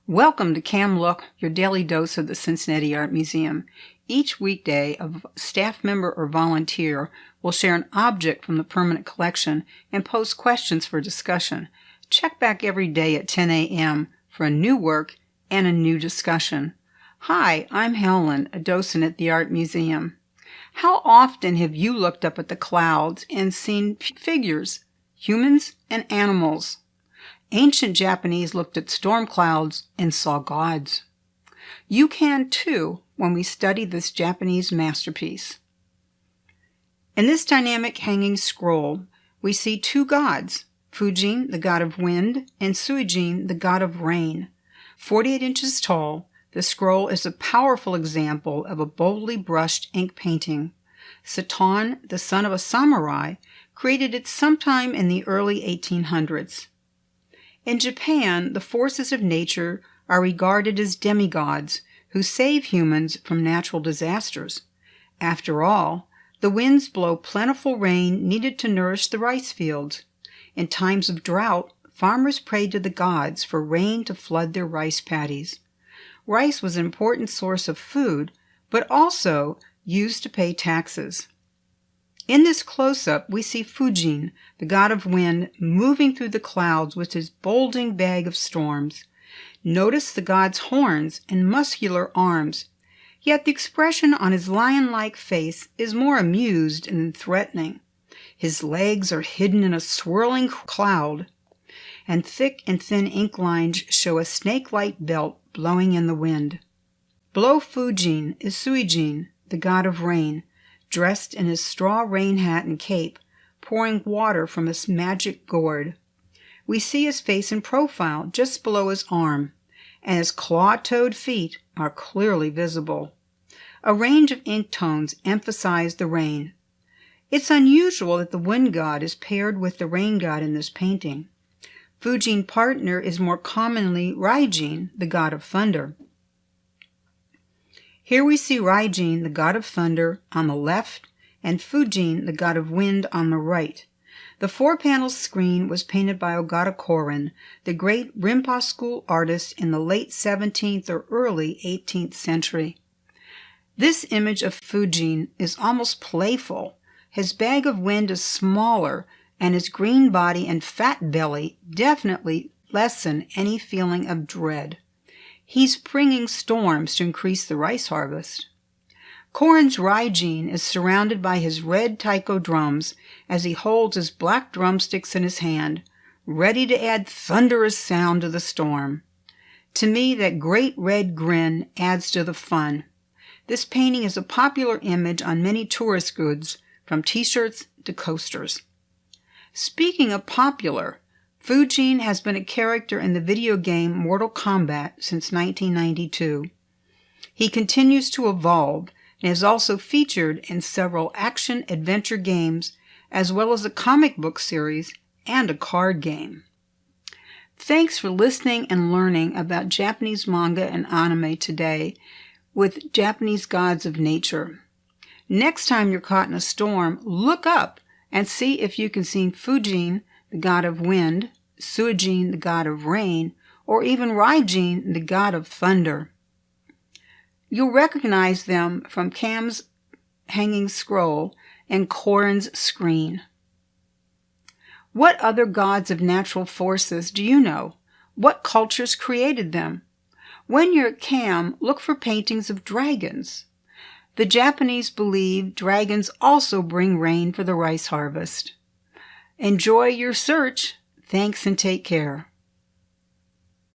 Welcome to Cam Look, your daily dose of the Cincinnati Art Museum. Each weekday, a staff member or volunteer will share an object from the permanent collection and pose questions for discussion. Check back every day at 10 a.m. for a new work and a new discussion. Hi, I'm Helen, a docent at the Art Museum. How often have you looked up at the clouds and seen figures, humans and animals? Ancient Japanese looked at storm clouds and saw gods. You can too when we study this Japanese masterpiece. In this dynamic hanging scroll, we see two gods, Fujin, the god of wind, and Suijin, the god of rain. 48 inches tall, the scroll is a powerful example of a boldly brushed ink painting. Settan, the son of a samurai, created it sometime in the early 1800s. In Japan, the forces of nature are regarded as demigods who save humans from natural disasters. After all, the winds blow plentiful rain needed to nourish the rice fields. In times of drought, farmers prayed to the gods for rain to flood their rice paddies. Rice was an important source of food, but also used to pay taxes. In this close-up, we see Fujin, the god of wind, moving through the clouds with his bulging bag of storms. Notice the god's horns and muscular arms, yet the expression on his lion-like face is more amused than threatening. His legs are hidden in a swirling cloud, and thick and thin ink lines show a snake-like belt blowing in the wind. Below Fujin is Suijin, the god of rain, dressed in his straw rain hat and cape, pouring water from his magic gourd. We see his face in profile just below his arm, and his claw-toed feet are clearly visible. A range of ink tones emphasize the rain. It's unusual that the wind god is paired with the rain god in this painting. Fujin's partner is more commonly Raijin, the god of thunder. Here we see Raijin, the god of thunder, on the left, and Fujin, the god of wind, on the right. The four-panel screen was painted by Ogata Korin, the great Rinpa school artist in the late 17th or early 18th century. This image of Fujin is almost playful. His bag of wind is smaller, and his green body and fat belly definitely lessen any feeling of dread. He's bringing storms to increase the rice harvest. Korin's Raijin is surrounded by his red taiko drums as he holds his black drumsticks in his hand, ready to add thunderous sound to the storm. To me, that great red grin adds to the fun. This painting is a popular image on many tourist goods, from t-shirts to coasters. Speaking of popular, Fujin has been a character in the video game Mortal Kombat since 1992. He continues to evolve and is also featured in several action-adventure games, as well as a comic book series and a card game. Thanks for listening and learning about Japanese manga and anime today with Japanese gods of nature. Next time you're caught in a storm, look up and see if you can see Fujin, the god of wind, Suijin, the god of rain, or even Raijin, the god of thunder. You'll recognize them from Cam's hanging scroll and Korin's screen. What other gods of natural forces do you know? What cultures created them? When you're at Cam, look for paintings of dragons. The Japanese believe dragons also bring rain for the rice harvest. Enjoy your search. Thanks and take care.